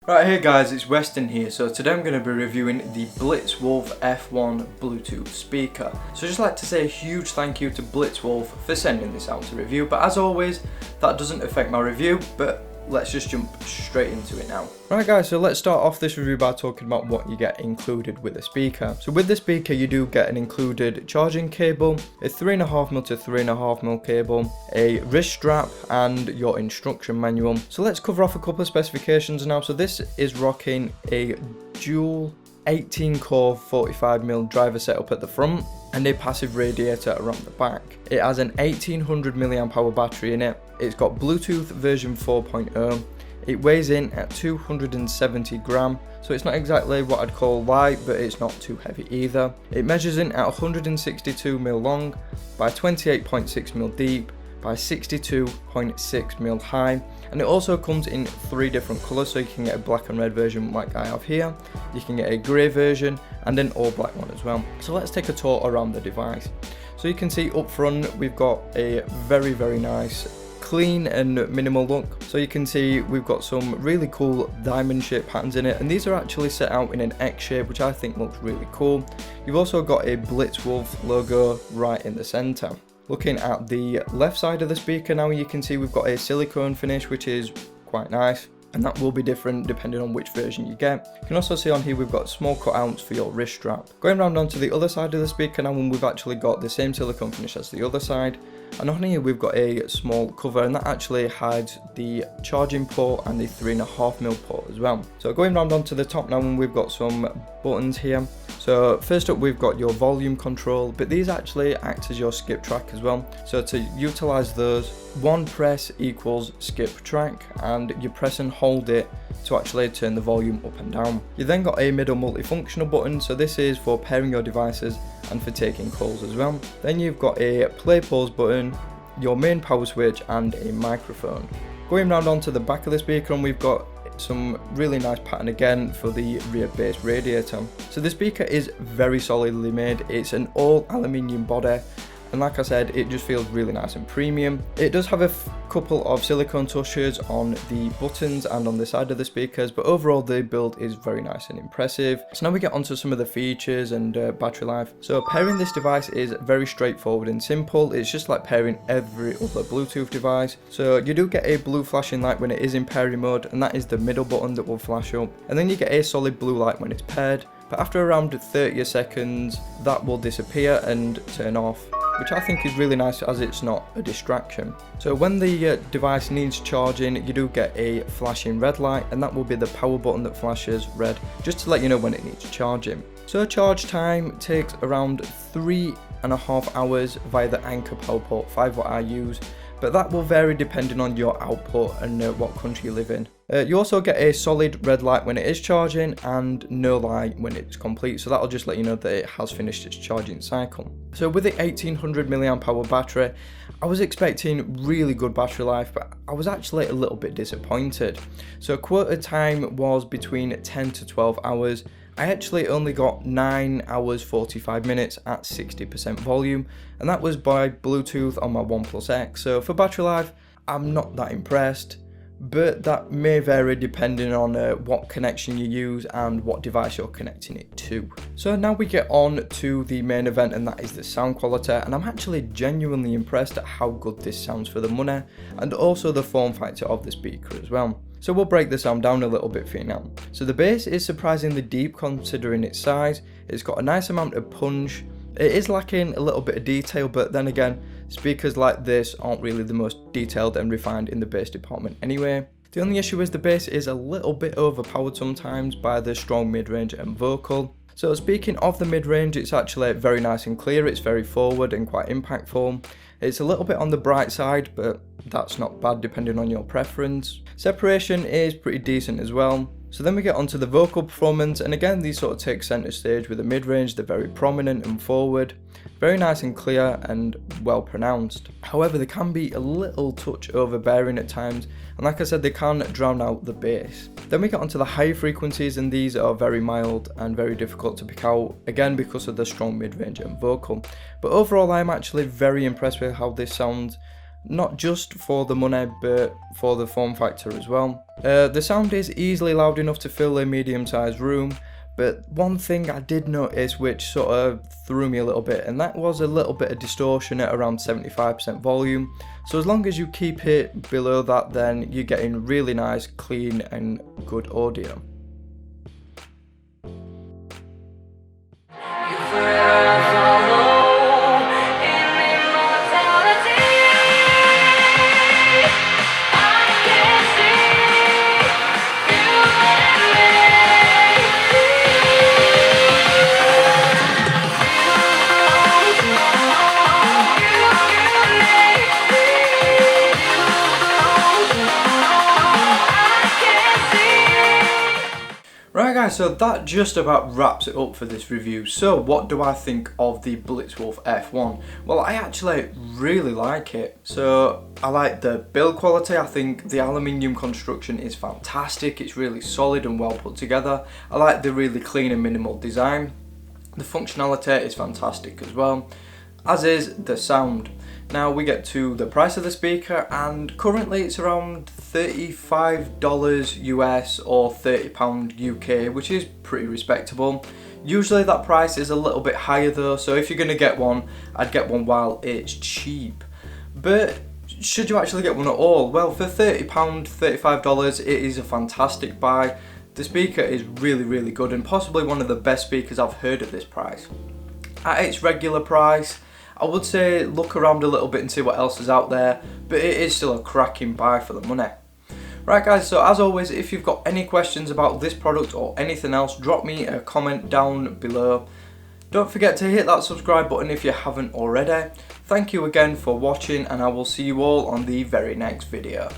Right, hey guys, it's Weston here. So today I'm going to be reviewing the BlitzWolf F1 Bluetooth speaker. So I'd just like to say a huge thank you to BlitzWolf for sending this out to review. But as always, that doesn't affect my review, but let's just jump straight into it now. Right guys, so let's start off this review by talking about what you get included with the speaker. So with the speaker you do get an included charging cable, a 3.5mm to 3.5mm cable, a wrist strap and your instruction manual. So let's cover off a couple of specifications now. So this is rocking a dual 18 core 45mm driver setup at the front and a passive radiator around the back. It has an 1800 mAh battery in it. It's got Bluetooth version 4.0. It weighs in at 270 gram, so it's not exactly what I'd call light, but it's not too heavy either. It measures in at 162mm long by 28.6mm deep by 62.6mm high, and it also comes in 3 different colours, so you can get a black and red version like I have here, you can get a grey version and an all black one as well. So let's take a tour around the device. So you can see up front we've got a very nice clean and minimal look. So you can see we've got some really cool diamond shaped patterns in it, and these are actually set out in an X shape, which I think looks really cool. You've also got a BlitzWolf logo right in the centre. Looking at the left side of the speaker now, you can see we've got a silicone finish, which is quite nice, and that will be different depending on which version you get. You can also see on here we've got small cutouts for your wrist strap. Going round onto the other side of the speaker now, and we've actually got the same silicone finish as the other side, and on here we've got a small cover, and that actually hides the charging port and the 3.5mm port as well. So going round onto the top now, and we've got some buttons here. So first up we've got your volume control, but these actually act as your skip track as well. So to utilise those, one press equals skip track, and you press and hold it to actually turn the volume up and down. You then got a middle multifunctional button, so this is for pairing your devices and for taking calls as well. Then you've got a play pause button, your main power switch and a microphone. Going round onto the back of the speaker, and we've got some really nice pattern again for the rear base radiator. So the speaker is very solidly made. It's an all aluminium body, and like I said, it just feels really nice and premium. It does have a couple of silicone touches on the buttons and on the side of the speakers, but overall the build is very nice and impressive. So now we get onto some of the features and battery life. So pairing this device is very straightforward and simple. It's just like pairing every other Bluetooth device. So you do get a blue flashing light when it is in pairing mode, and that is the middle button that will flash up, and then you get a solid blue light when it's paired, but after around 30 seconds that will disappear and turn off, which I think is really nice as it's not a distraction. So when the device needs charging, you do get a flashing red light, and that will be the power button that flashes red, just to let you know when it needs charging. So charge time takes around 3.5 hours via the Anchor power port 5, what I use, but that will vary depending on your output and what country you live in. You also get a solid red light when it is charging and no light when it's complete, so that'll just let you know that it has finished its charging cycle. So with the 1800 mAh battery, I was expecting really good battery life, but I was actually a little bit disappointed. So quoted time was between 10 to 12 hours. I actually only got 9 hours 45 minutes at 60% volume, and that was by Bluetooth on my OnePlus X. So for battery life, I'm not that impressed, but that may vary depending on what connection you use and what device you're connecting it to. So now we get on to the main event, and that is the sound quality, and I'm actually genuinely impressed at how good this sounds for the money, and also the form factor of the speaker as well. So we'll break the sound down a little bit for you now. So the bass is surprisingly deep considering its size. It's got a nice amount of punch. It is lacking a little bit of detail, but then again, speakers like this aren't really the most detailed and refined in the bass department anyway. The only issue is the bass is a little bit overpowered sometimes by the strong mid-range and vocal. So speaking of the mid-range, it's actually very nice and clear. It's very forward and quite impactful. It's a little bit on the bright side, but that's not bad depending on your preference. Separation is pretty decent as well. So then we get onto the vocal performance, and again these sort of take centre stage with the mid-range. They're very prominent and forward, very nice and clear and well pronounced. However, they can be a little touch overbearing at times, and like I said, they can drown out the bass. Then we get onto the high frequencies, and these are very mild and very difficult to pick out, again because of the strong mid-range and vocal. But overall I'm actually very impressed with how this sounds. not just for the money but for the form factor as well. The sound is easily loud enough to fill a medium-sized room, but one thing I did notice which sort of threw me a little bit, and that was a little bit of distortion at around 75% volume. So as long as you keep it below that, then you're getting really nice, clean and good audio. Right guys, so that just about wraps it up for this review. So what do I think of the BlitzWolf F1? Well, I actually really like it. So I like the build quality. I think the aluminium construction is fantastic. It's really solid and well put together. I like the really clean and minimal design. The functionality is fantastic as well, as is the sound. Now we get to the price of the speaker, and currently it's around $35 US or £30 UK, which is pretty respectable. Usually that price is a little bit higher though, so if you're going to get one, I'd get one while it's cheap. But should you actually get one at all? Well, for £30, $35, it is a fantastic buy. The speaker is really good and possibly one of the best speakers I've heard at this price. At its regular price, I would say look around a little bit and see what else is out there, but it is still a cracking buy for the money. Right guys, so as always, if you've got any questions about this product or anything else, drop me a comment down below. Don't forget to hit that subscribe button if you haven't already. Thank you again for watching, and I will see you all on the very next video.